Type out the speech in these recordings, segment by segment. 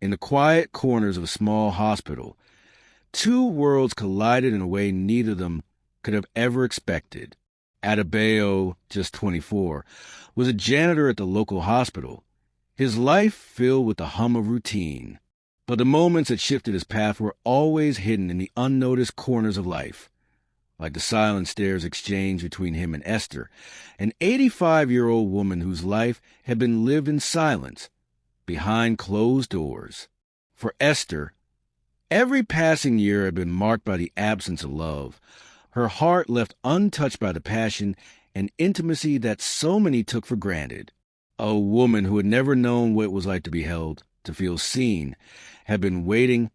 In the quiet corners of a small hospital, two worlds collided in a way neither of them could have ever expected. Adebayo, just 24, was a janitor at the local hospital, his life filled with the hum of routine. But the moments that shifted his path were always hidden in the unnoticed corners of life, like the silent stares exchanged between him and Esther, an 85-year-old woman whose life had been lived in silence, behind closed doors. For Esther, every passing year had been marked by the absence of love, her heart left untouched by the passion and intimacy that so many took for granted. A woman who had never known what it was like to be held, to feel seen, had been waiting,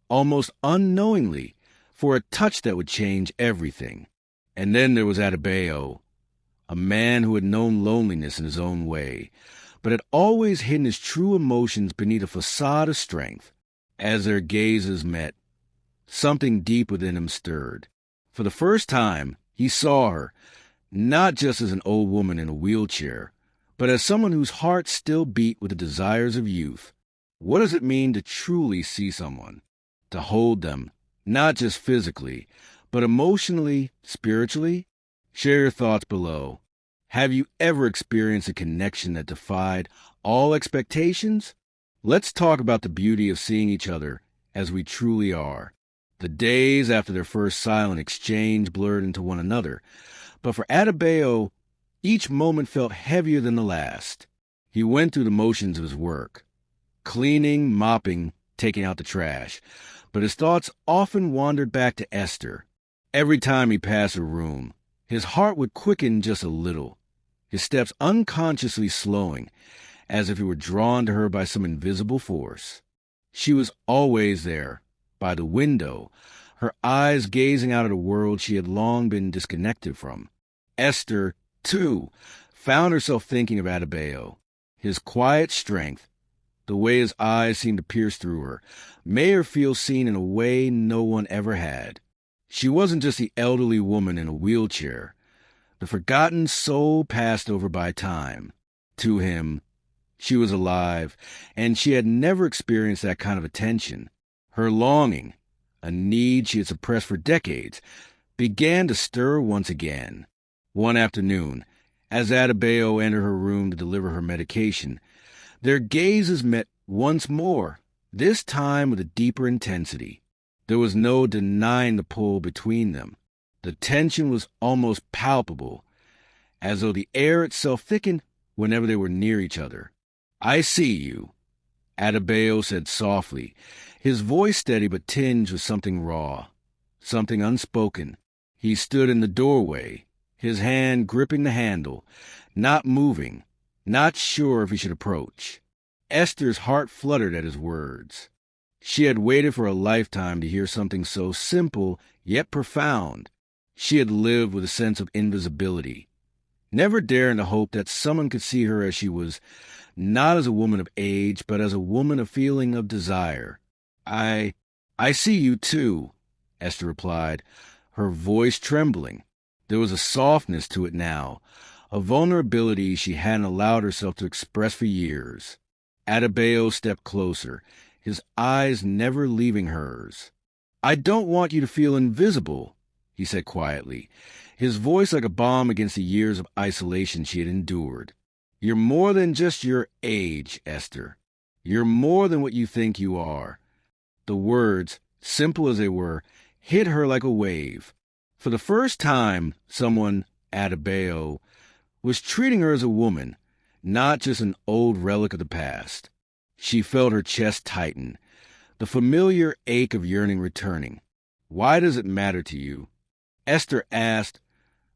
almost unknowingly, for a touch that would change everything. And then there was Adebayo, a man who had known loneliness in his own way, but had always hidden his true emotions beneath a facade of strength. As their gazes met, something deep within him stirred. For the first time, he saw her, not just as an old woman in a wheelchair, but as someone whose heart still beat with the desires of youth. What does it mean to truly see someone? To hold them, not just physically, but emotionally, spiritually? Share your thoughts below. Have you ever experienced a connection that defied all expectations? Let's talk about the beauty of seeing each other as we truly are. The days after their first silent exchange blurred into one another, but for Adebayo, each moment felt heavier than the last. He went through the motions of his work, cleaning, mopping, taking out the trash, but his thoughts often wandered back to Esther. Every time he passed her room, his heart would quicken just a little, his steps unconsciously slowing, as if he were drawn to her by some invisible force. She was always there, by the window, her eyes gazing out at a world she had long been disconnected from. Esther, too, found herself thinking of Adebayo. His quiet strength, the way his eyes seemed to pierce through her, made her feel seen in a way no one ever had. She wasn't just the elderly woman in a wheelchair, the forgotten soul passed over by time. To him, she was alive, and she had never experienced that kind of attention. Her longing, a need she had suppressed for decades, began to stir once again. One afternoon, as Adebayo entered her room to deliver her medication, their gazes met once more, this time with a deeper intensity. There was no denying the pull between them. The tension was almost palpable, as though the air itself thickened whenever they were near each other. "I see you," Adebayo said softly, his voice steady but tinged with something raw, something unspoken. He stood in the doorway, his hand gripping the handle, not moving, not sure if he should approach. Esther's heart fluttered at his words. She had waited for a lifetime to hear something so simple yet profound. She had lived with a sense of invisibility, never daring to hope that someone could see her as she was, not as a woman of age, but as a woman of feeling of desire. I see you too," Esther replied, her voice trembling. There was a softness to it now, a vulnerability she hadn't allowed herself to express for years. Adebayo stepped closer, his eyes never leaving hers. "I don't want you to feel invisible," he said quietly, his voice like a balm against the years of isolation she had endured. "You're more than just your age, Esther. You're more than what you think you are." The words, simple as they were, hit her like a wave. For the first time, someone, Adebayo, was treating her as a woman, not just an old relic of the past. She felt her chest tighten, the familiar ache of yearning returning. "Why does it matter to you?" Esther asked,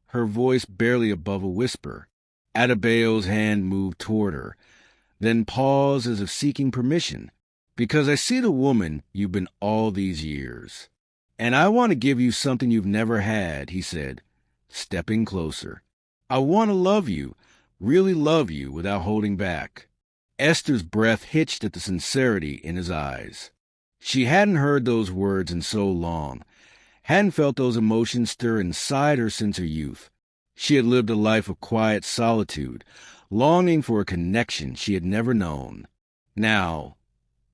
her voice barely above a whisper. Adebayo's hand moved toward her, then paused as if seeking permission. "Because I see the woman you've been all these years. And I want to give you something you've never had," he said, stepping closer. "I want to love you, really love you without holding back." Esther's breath hitched at the sincerity in his eyes. She hadn't heard those words in so long, hadn't felt those emotions stir inside her since her youth. She had lived a life of quiet solitude, longing for a connection she had never known. Now,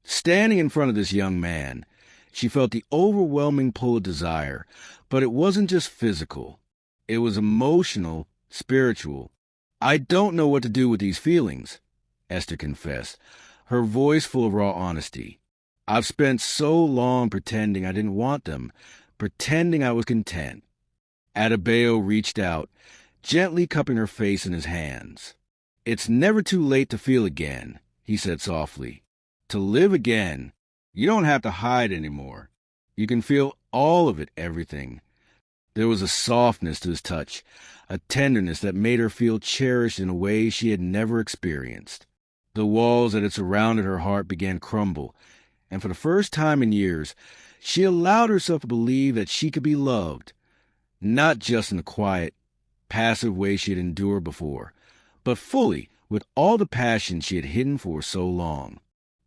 Standing in front of this young man, she felt the overwhelming pull of desire, but it wasn't just physical. It was emotional, spiritual. "I don't know what to do with these feelings," Esther confessed, her voice full of raw honesty. "I've spent so long pretending I didn't want them, pretending I was content." Adebayo reached out, gently cupping her face in his hands. "It's never too late to feel again," he said softly. "To live again. You don't have to hide anymore. You can feel all of it, everything." There was a softness to his touch, a tenderness that made her feel cherished in a way she had never experienced. The walls that had surrounded her heart began to crumble, and for the first time in years, she allowed herself to believe that she could be loved, not just in the quiet, passive way she had endured before, but fully, with all the passion she had hidden for so long.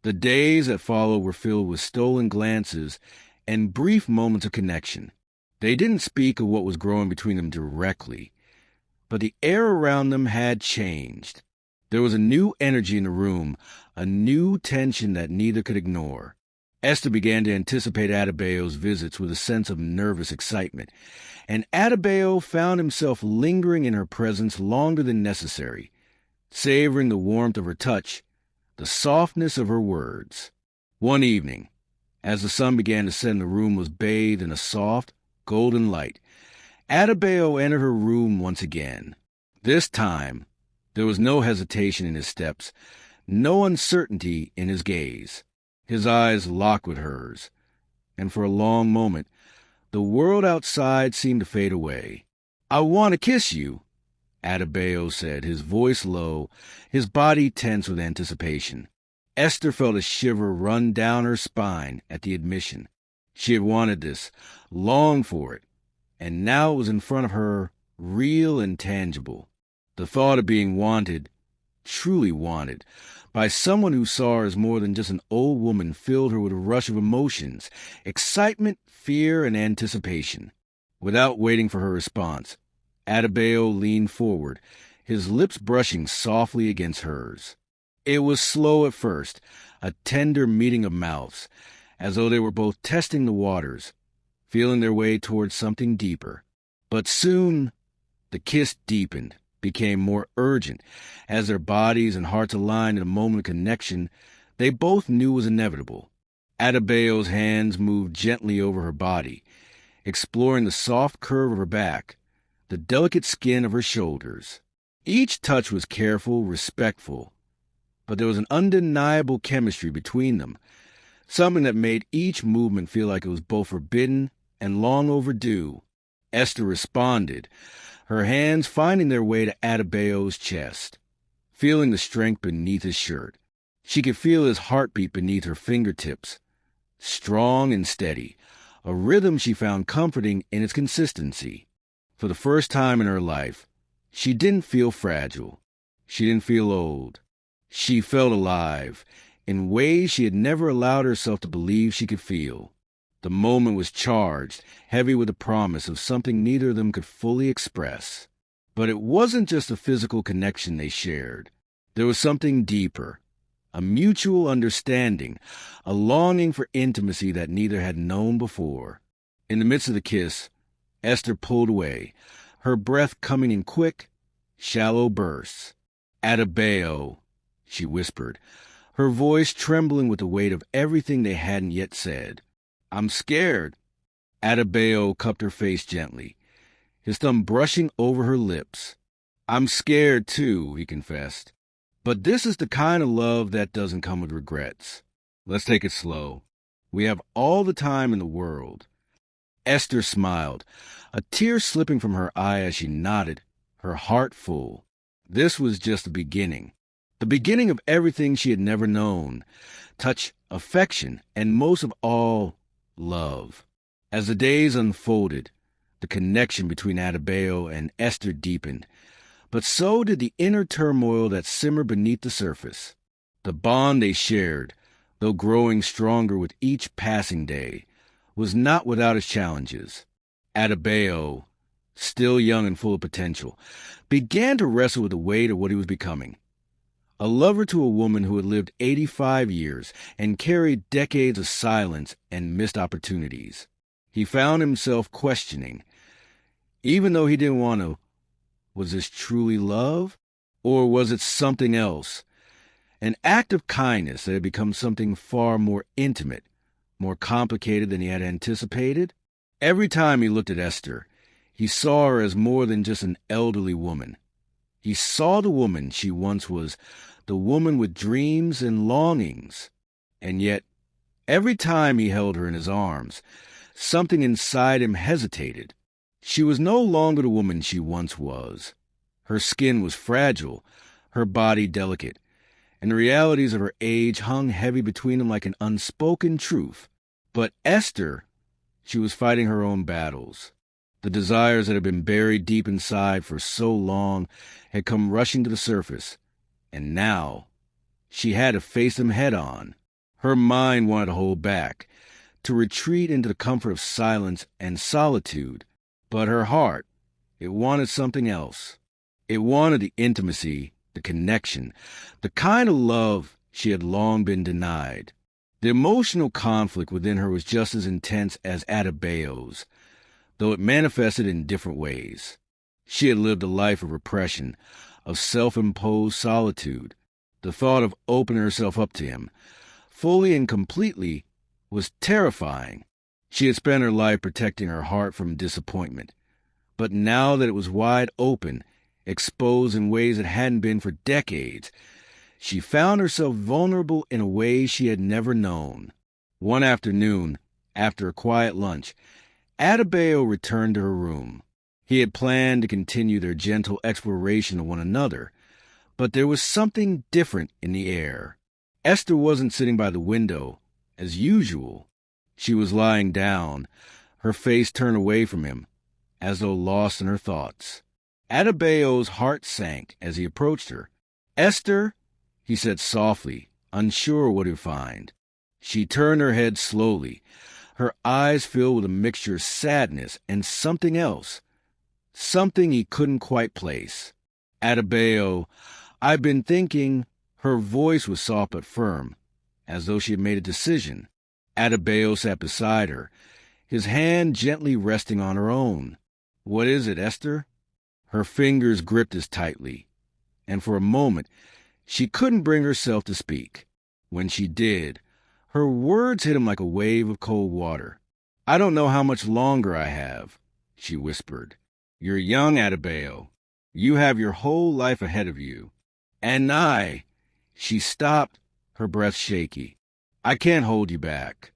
The days that followed were filled with stolen glances and brief moments of connection. They didn't speak of what was growing between them directly, but the air around them had changed. There was a new energy in the room, a new tension that neither could ignore. Esther began to anticipate Adebayo's visits with a sense of nervous excitement, and Adebayo found himself lingering in her presence longer than necessary, savoring the warmth of her touch, the softness of her words. One evening, as the sun began to set and the room was bathed in a soft, golden light, Adebayo entered her room once again. This time, there was no hesitation in his steps, no uncertainty in his gaze. His eyes locked with hers, and for a long moment, the world outside seemed to fade away. "I want to kiss you," Adebayo said, his voice low, his body tense with anticipation. Esther felt a shiver run down her spine at the admission. She had wanted this, longed for it, and now it was in front of her, real and tangible. The thought of being wanted, truly wanted, by someone who saw her as more than just an old woman filled her with a rush of emotions, excitement, fear, and anticipation. Without waiting for her response, Adebayo leaned forward, his lips brushing softly against hers. It was slow at first, a tender meeting of mouths, as though they were both testing the waters, feeling their way towards something deeper. But soon, the kiss deepened, became more urgent. As their bodies and hearts aligned in a moment of connection they both knew was inevitable. Adebayo's hands moved gently over her body, exploring the soft curve of her back, the delicate skin of her shoulders. Each touch was careful, respectful, but there was an undeniable chemistry between them, something that made each movement feel like it was both forbidden and long overdue. Esther responded, her hands finding their way to Adebayo's chest, feeling the strength beneath his shirt. She could feel his heartbeat beneath her fingertips, strong and steady, a rhythm she found comforting in its consistency. For the first time in her life, she didn't feel fragile. She didn't feel old. She felt alive, in ways she had never allowed herself to believe she could feel. The moment was charged, heavy with the promise of something neither of them could fully express. But it wasn't just a physical connection they shared. There was something deeper, a mutual understanding, a longing for intimacy that neither had known before. In the midst of the kiss, Esther pulled away, her breath coming in quick, shallow bursts. "Adebayo," she whispered, her voice trembling with the weight of everything they hadn't yet said. "I'm scared." Adebayo cupped her face gently, his thumb brushing over her lips. "I'm scared, too," he confessed. "But this is the kind of love that doesn't come with regrets. Let's take it slow. We have all the time in the world." Esther smiled, a tear slipping from her eye as she nodded, her heart full. This was just the beginning of everything she had never known: touch, affection, and most of all, love. As the days unfolded, the connection between Adebayo and Esther deepened, but so did the inner turmoil that simmered beneath the surface. The bond they shared, though growing stronger with each passing day, was not without its challenges. Adebayo, still young and full of potential, began to wrestle with the weight of what he was becoming. a lover to a woman who had lived 85 years and carried decades of silence and missed opportunities. He found himself questioning, even though he didn't want to, was this truly love? Or was it something else? An act of kindness that had become something far more intimate, more complicated than he had anticipated? Every time he looked at Esther, he saw her as more than just an elderly woman. He saw the woman she once was, the woman with dreams and longings. And yet, every time he held her in his arms, something inside him hesitated. She was no longer the woman she once was. Her skin was fragile, her body delicate, and the realities of her age hung heavy between them like an unspoken truth. But Esther, she was fighting her own battles. The desires that had been buried deep inside for so long had come rushing to the surface, and now she had to face them head on. Her mind wanted to hold back, to retreat into the comfort of silence and solitude, but her heart, it wanted something else. It wanted the intimacy, the connection, the kind of love she had long been denied. The emotional conflict within her was just as intense as Adebayo's, though it manifested in different ways. She had lived a life of repression, of self-imposed solitude. The thought of opening herself up to him, fully and completely, was terrifying. She had spent her life protecting her heart from disappointment. But now that it was wide open, exposed in ways it hadn't been for decades, she found herself vulnerable in a way she had never known. One afternoon, after a quiet lunch, Adebayo returned to her room. He had planned to continue their gentle exploration of one another, but there was something different in the air. Esther wasn't sitting by the window, as usual. She was lying down, her face turned away from him, as though lost in her thoughts. Adebayo's heart sank as he approached her. "Esther," he said softly, unsure what he'd find. She turned her head slowly, her eyes filled with a mixture of sadness and something else, something he couldn't quite place. "Adebayo, I've been thinking." Her voice was soft but firm, as though she had made a decision. Adebayo sat beside her, his hand gently resting on her own. "What is it, Esther?" Her fingers gripped as tightly, and for a moment she couldn't bring herself to speak. When she did, her words hit him like a wave of cold water. "I don't know how much longer I have," she whispered. "You're young, Adebayo. You have your whole life ahead of you. And I—" She stopped, her breath shaky. "I can't hold you back."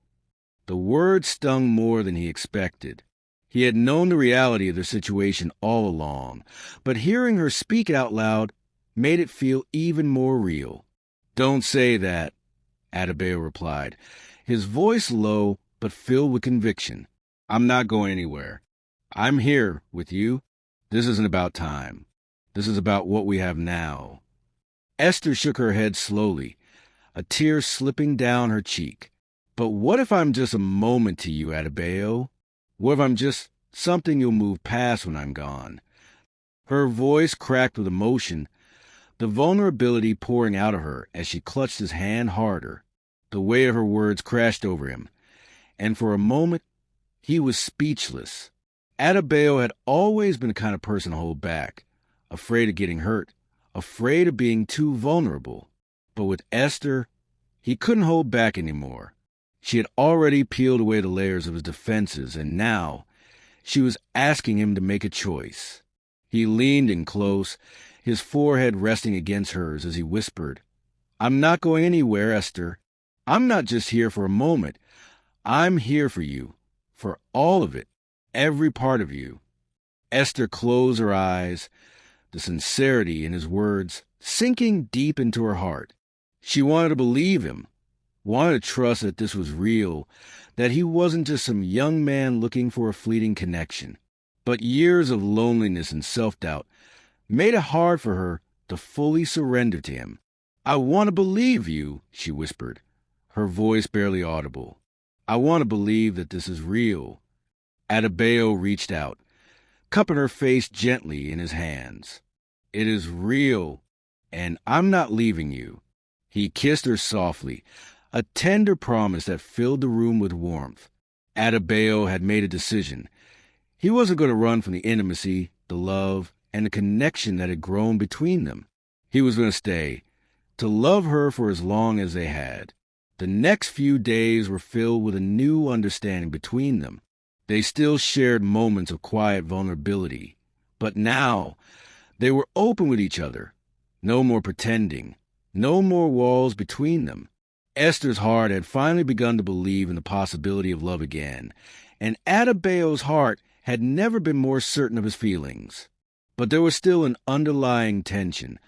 The words stung more than he expected. He had known the reality of their situation all along, but hearing her speak it out loud made it feel even more real. "Don't say that," Adebayo replied, his voice low but filled with conviction. "I'm not going anywhere. I'm here with you. This isn't about time. This is about what we have now." Esther shook her head slowly, a tear slipping down her cheek. "But what if I'm just a moment to you, Adebayo? What if I'm just something you'll move past when I'm gone?" Her voice cracked with emotion, the vulnerability pouring out of her as she clutched his hand harder. The weight of her words crashed over him, and for a moment he was speechless. Adebayo had always been the kind of person to hold back, afraid of getting hurt, afraid of being too vulnerable. But with Esther, he couldn't hold back anymore. She had already peeled away the layers of his defenses, and now she was asking him to make a choice. He leaned in close, his forehead resting against hers as he whispered, "I'm not going anywhere, Esther. I'm not just here for a moment. I'm here for you, for all of it, every part of you." Esther closed her eyes, the sincerity in his words sinking deep into her heart. She wanted to believe him, wanted to trust that this was real, that he wasn't just some young man looking for a fleeting connection. But years of loneliness and self-doubt made it hard for her to fully surrender to him. "I want to believe you," she whispered, her voice barely audible. "I want to believe that this is real." Adebayo reached out, cupping her face gently in his hands. "It is real," and I'm not leaving you." He kissed her softly, a tender promise that filled the room with warmth. Adebayo had made a decision. He wasn't going to run from the intimacy, the love, and the connection that had grown between them. He was going to stay, to love her for as long as they had. The next few days were filled with a new understanding between them. They still shared moments of quiet vulnerability, but now they were open with each other. No more pretending, no more walls between them. Esther's heart had finally begun to believe in the possibility of love again, and Adebayo's heart had never been more certain of his feelings. But there was still an underlying tension,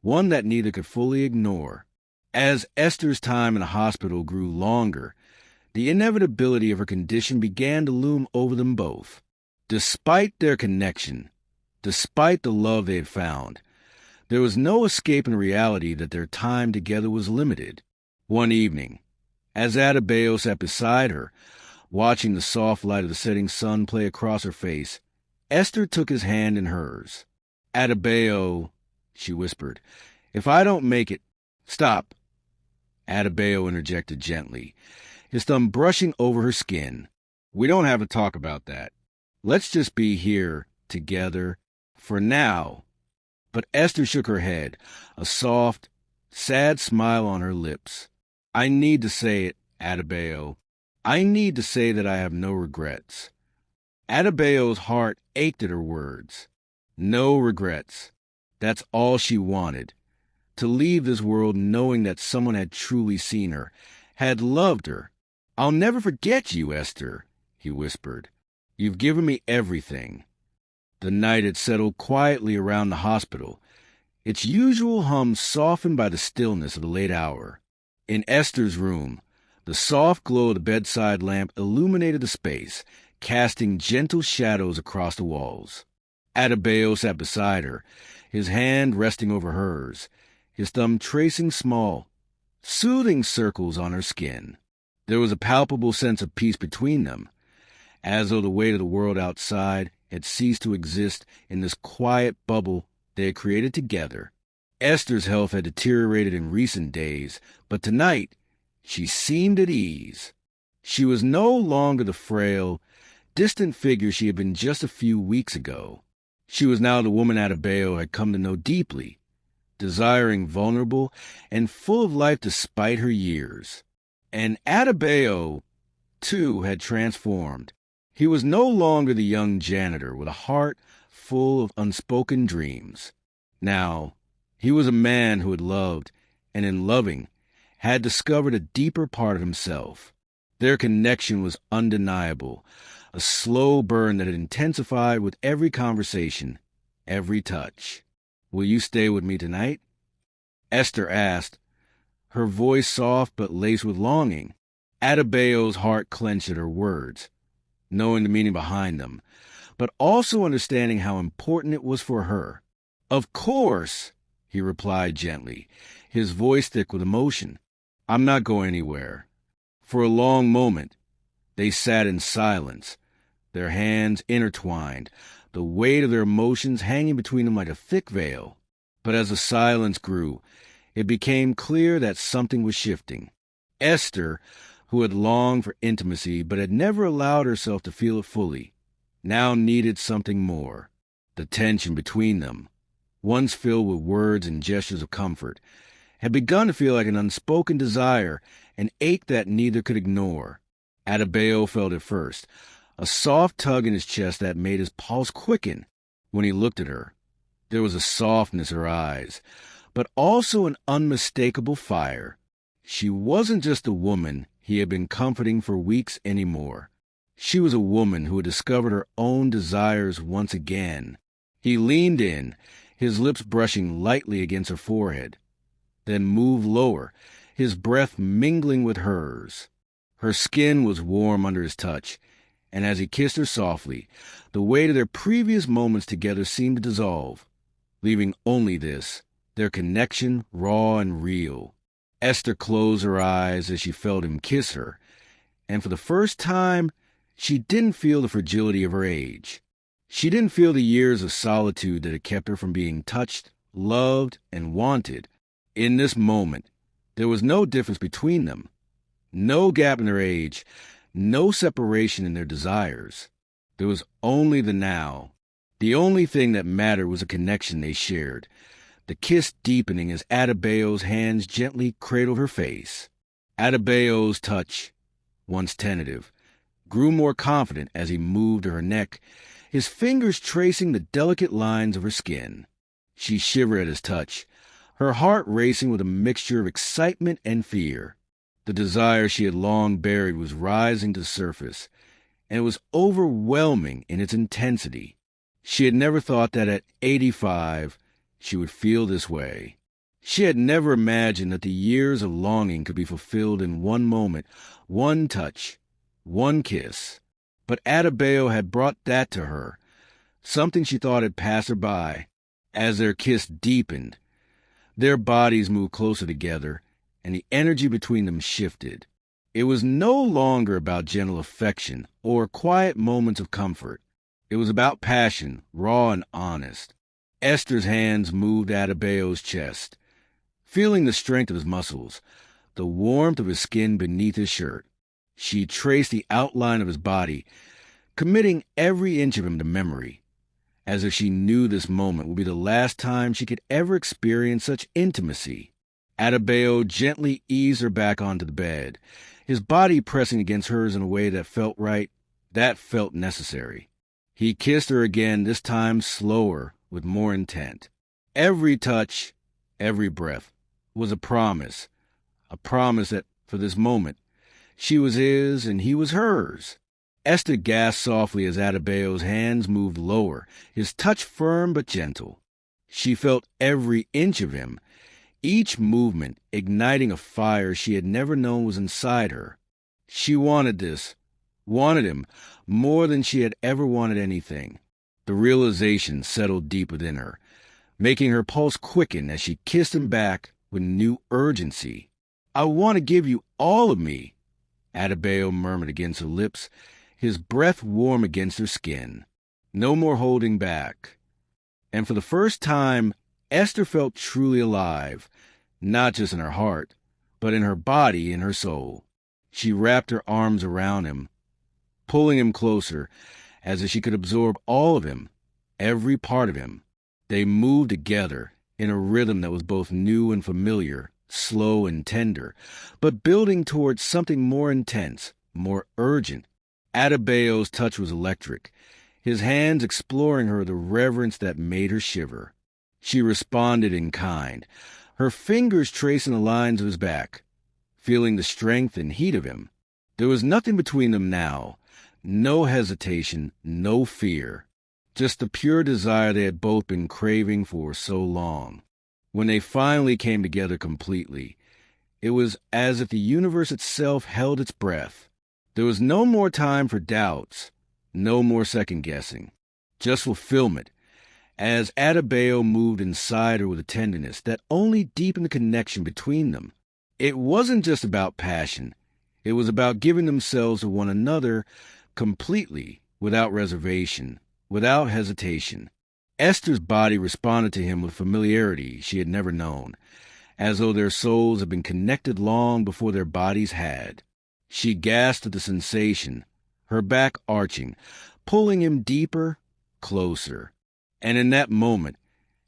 one that neither could fully ignore. As Esther's time in the hospital grew longer, the inevitability of her condition began to loom over them both. Despite their connection, despite the love they had found, there was no escaping reality that their time together was limited. One evening, as Adebayo sat beside her, watching the soft light of the setting sun play across her face, Esther took his hand in hers. "Adebayo," she whispered, "if I don't make it—" "Stop," Adebayo interjected gently, his thumb brushing over her skin. "We don't have to talk about that. Let's just be here, together, for now." But Esther shook her head, a soft, sad smile on her lips. "I need to say it, Adebayo. I need to say that I have no regrets." Adebayo's heart ached at her words. No regrets. That's all she wanted. To leave this world knowing that someone had truly seen her, had loved her. "I'll never forget you, Esther," he whispered. "You've given me everything." The night had settled quietly around the hospital, its usual hum softened by the stillness of the late hour. In Esther's room, the soft glow of the bedside lamp illuminated the space, casting gentle shadows across the walls. Adebayo sat beside her, his hand resting over hers, his thumb tracing small, soothing circles on her skin. There was a palpable sense of peace between them, as though the weight of the world outside had ceased to exist in this quiet bubble they had created together. Esther's health had deteriorated in recent days, but tonight she seemed at ease. She was no longer the frail, distant figure she had been just a few weeks ago. She was now the woman Adebayo had come to know deeply, desiring, vulnerable, and full of life despite her years. And Adebayo, too, had transformed. He was no longer the young janitor with a heart full of unspoken dreams. Now, he was a man who had loved, and in loving, had discovered a deeper part of himself. Their connection was undeniable, a slow burn that had intensified with every conversation, every touch. "Will you stay with me tonight?" Esther asked, her voice soft but laced with longing. Adebayo's heart clenched at her words, knowing the meaning behind them, but also understanding how important it was for her. "Of course," he replied gently, his voice thick with emotion. "I'm not going anywhere." For a long moment, they sat in silence, their hands intertwined, the weight of their emotions hanging between them like a thick veil. But as the silence grew, it became clear that something was shifting. Esther, who had longed for intimacy but had never allowed herself to feel it fully, now needed something more. The tension between them, once filled with words and gestures of comfort, had begun to feel like an unspoken desire, an ache that neither could ignore. Adebayo felt it first, a soft tug in his chest that made his pulse quicken when he looked at her. There was a softness in her eyes, but also an unmistakable fire. She wasn't just a woman he had been comforting for weeks anymore. She was a woman who had discovered her own desires once again. He leaned in, his lips brushing lightly against her forehead, then moved lower, his breath mingling with hers. Her skin was warm under his touch, and as he kissed her softly, the weight of their previous moments together seemed to dissolve, leaving only this, their connection raw and real. Esther closed her eyes as she felt him kiss her, and for the first time, she didn't feel the fragility of her age. She didn't feel the years of solitude that had kept her from being touched loved, and wanted. In this moment, there was no difference between them, no gap in their age, no separation in their desires. There was only the now. The only thing that mattered was a connection they shared, the kiss deepening as Adebayo's hands gently cradled her face. Adebayo's touch, once tentative, grew more confident as he moved to her neck, his fingers tracing the delicate lines of her skin. She shivered at his touch, her heart racing with a mixture of excitement and fear. The desire she had long buried was rising to the surface, and it was overwhelming in its intensity. She had never thought that at 85 she would feel this way. She had never imagined that the years of longing could be fulfilled in one moment, one touch, one kiss. But Adebayo had brought that to her, something she thought had passed her by. As their kiss deepened, their bodies moved closer together, and the energy between them shifted. It was no longer about gentle affection or quiet moments of comfort. It was about passion, raw and honest. Esther's hands moved Adebayo's chest, feeling the strength of his muscles, the warmth of his skin beneath his shirt. She traced the outline of his body, committing every inch of him to memory, as if she knew this moment would be the last time she could ever experience such intimacy. Adebayo gently eased her back onto the bed, his body pressing against hers in a way that felt right, that felt necessary. He kissed her again, this time slower, with more intent. Every touch, every breath, was a promise that, for this moment, she was his and he was hers. Esther gasped softly as Adebayo's hands moved lower, his touch firm but gentle. She felt every inch of him, each movement igniting a fire she had never known was inside her. She wanted this, wanted him, more than she had ever wanted anything. The realization settled deep within her, making her pulse quicken as she kissed him back with new urgency. "I want to give you all of me," Adebayo murmured against her lips, his breath warm against her skin. No more holding back. And for the first time, Esther felt truly alive, not just in her heart, but in her body and her soul. She wrapped her arms around him, pulling him closer, as if she could absorb all of him, every part of him. They moved together in a rhythm that was both new and familiar, slow and tender, but building towards something more intense, more urgent. Adebayo's touch was electric, his hands exploring her with a reverence that made her shiver. She responded in kind, her fingers tracing the lines of his back, feeling the strength and heat of him. There was nothing between them now, no hesitation, no fear, just the pure desire they had both been craving for so long. When they finally came together completely, it was as if the universe itself held its breath. There was no more time for doubts, no more second-guessing, just fulfillment, as Adebayo moved inside her with a tenderness that only deepened the connection between them. It wasn't just about passion. It was about giving themselves to one another completely, without reservation, without hesitation. Esther's body responded to him with familiarity she had never known, as though their souls had been connected long before their bodies had. She gasped at the sensation, her back arching, pulling him deeper, closer. And in that moment,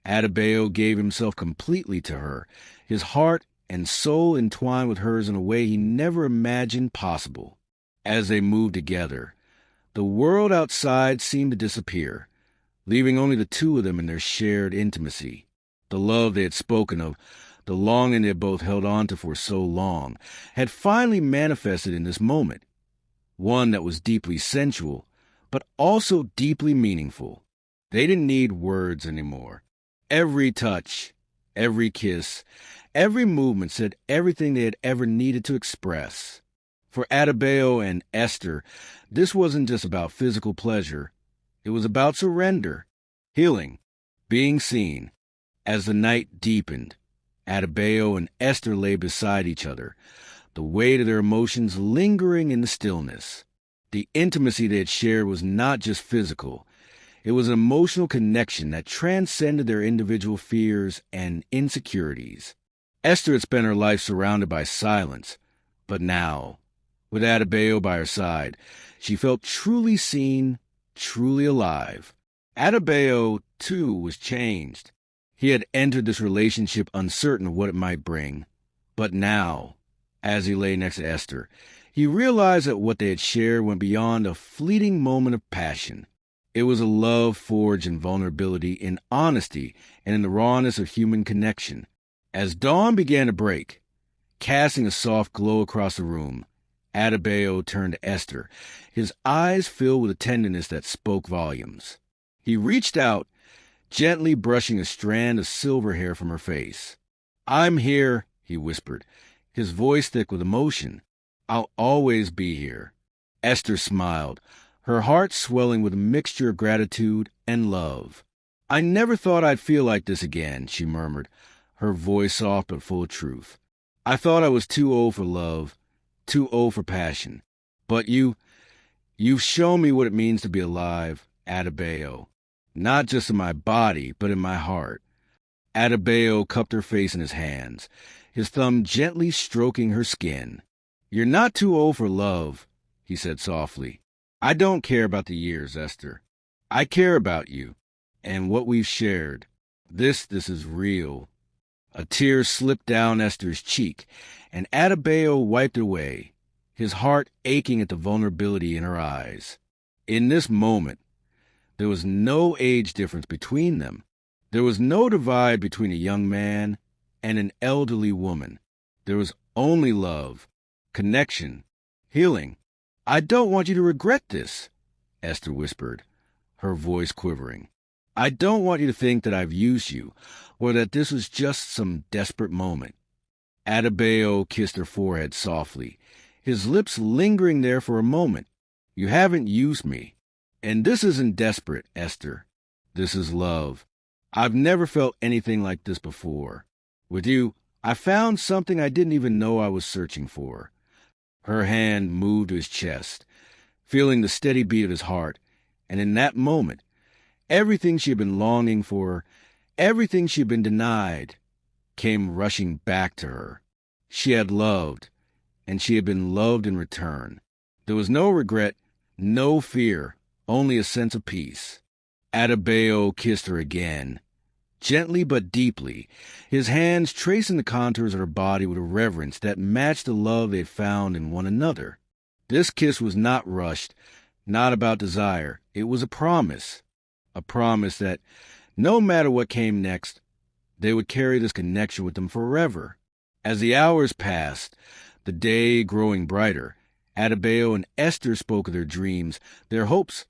Adebayo gave himself completely to her, his heart and soul entwined with hers in a way he never imagined possible. As they moved together, the world outside seemed to disappear, leaving only the two of them in their shared intimacy. The love they had spoken of, the longing they had both held on to for so long, had finally manifested in this moment, one that was deeply sensual, but also deeply meaningful. They didn't need words anymore. Every touch, every kiss, every movement said everything they had ever needed to express. For Adebayo and Esther, this wasn't just about physical pleasure. It was about surrender, healing, being seen. As the night deepened, Adebayo and Esther lay beside each other, the weight of their emotions lingering in the stillness. The intimacy they had shared was not just physical. It was an emotional connection that transcended their individual fears and insecurities. Esther had spent her life surrounded by silence, but now, with Adebayo by her side, she felt truly seen, truly alive. Adebayo, too, was changed. He had entered this relationship uncertain of what it might bring. But now, as he lay next to Esther, he realized that what they had shared went beyond a fleeting moment of passion. It was a love forged in vulnerability, in honesty, and in the rawness of human connection. As dawn began to break, casting a soft glow across the room, Adebayo turned to Esther, his eyes filled with a tenderness that spoke volumes. He reached out, gently brushing a strand of silver hair from her face. "I'm here," he whispered, his voice thick with emotion. "I'll always be here." Esther smiled, her heart swelling with a mixture of gratitude and love. "I never thought I'd feel like this again," she murmured, her voice soft but full of truth. "I thought I was too old for love, too old for passion. But you've shown me what it means to be alive, Adebayo. Not just in my body, but in my heart." Adebayo cupped her face in his hands, his thumb gently stroking her skin. "You're not too old for love," he said softly. "I don't care about the years, Esther. I care about you and what we've shared. This is real." A tear slipped down Esther's cheek, and Adebayo wiped it away, his heart aching at the vulnerability in her eyes. In this moment, there was no age difference between them. There was no divide between a young man and an elderly woman. There was only love, connection, healing. "I don't want you to regret this," Esther whispered, her voice quivering. "I don't want you to think that I've used you, or that this was just some desperate moment." Adebayo kissed her forehead softly, his lips lingering there for a moment. "You haven't used me. And this isn't desperate, Esther. This is love. I've never felt anything like this before. With you, I found something I didn't even know I was searching for." Her hand moved to his chest, feeling the steady beat of his heart, and in that moment, everything she had been longing for, everything she had been denied, came rushing back to her. She had loved, and she had been loved in return. There was no regret, no fear, only a sense of peace. Adebayo kissed her again, gently but deeply, his hands tracing the contours of her body with a reverence that matched the love they had found in one another. This kiss was not rushed, not about desire. It was a promise that no matter what came next, they would carry this connection with them forever. As the hours passed, the day growing brighter, Adebayo and Esther spoke of their dreams, their hopes,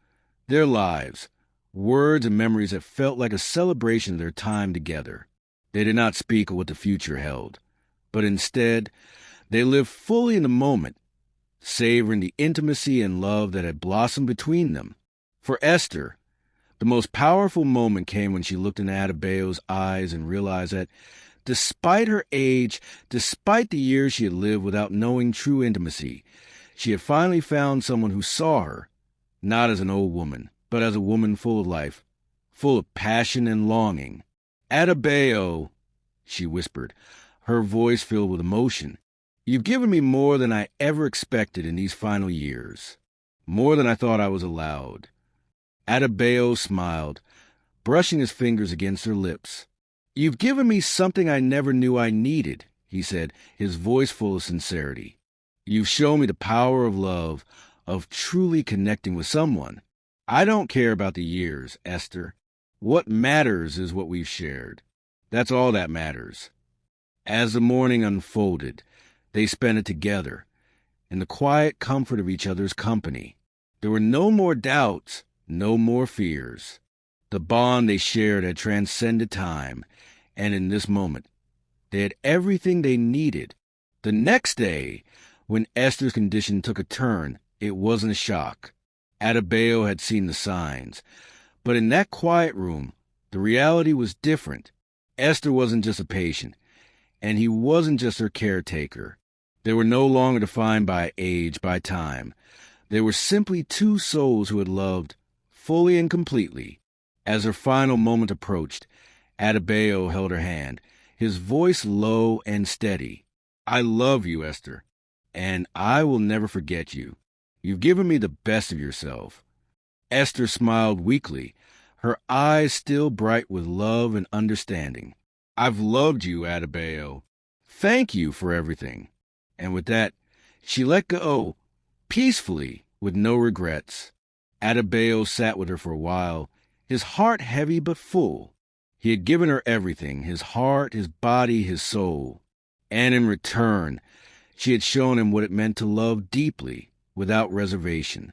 their lives, words and memories that felt like a celebration of their time together. They did not speak of what the future held, but instead, they lived fully in the moment, savoring the intimacy and love that had blossomed between them. For Esther, the most powerful moment came when she looked into Adebayo's eyes and realized that, despite her age, despite the years she had lived without knowing true intimacy, she had finally found someone who saw her, not as an old woman, but as a woman full of life, full of passion and longing. "Adebayo," she whispered, her voice filled with emotion, "you've given me more than I ever expected in these final years, more than I thought I was allowed." Adebayo smiled, brushing his fingers against her lips. "You've given me something I never knew I needed," he said, his voice full of sincerity. "You've shown me the power of love, of truly connecting with someone. I don't care about the years, Esther. What matters is what we've shared. That's all that matters." As the morning unfolded, they spent it together, in the quiet comfort of each other's company. There were no more doubts, no more fears. The bond they shared had transcended time, and in this moment, they had everything they needed. The next day, when Esther's condition took a turn, it wasn't a shock. Adebayo had seen the signs. But in that quiet room, the reality was different. Esther wasn't just a patient, and he wasn't just her caretaker. They were no longer defined by age, by time. They were simply two souls who had loved, fully and completely, As her final moment approached, Adebayo held her hand, his voice low and steady. "I love you, Esther, and I will never forget you. You've given me the best of yourself." Esther smiled weakly, her eyes still bright with love and understanding. "I've loved you, Adebayo. Thank you for everything." And with that, she let go, peacefully, with no regrets. Adebayo sat with her for a while, his heart heavy but full. He had given her everything, his heart, his body, his soul. And in return, she had shown him what it meant to love deeply, without reservation.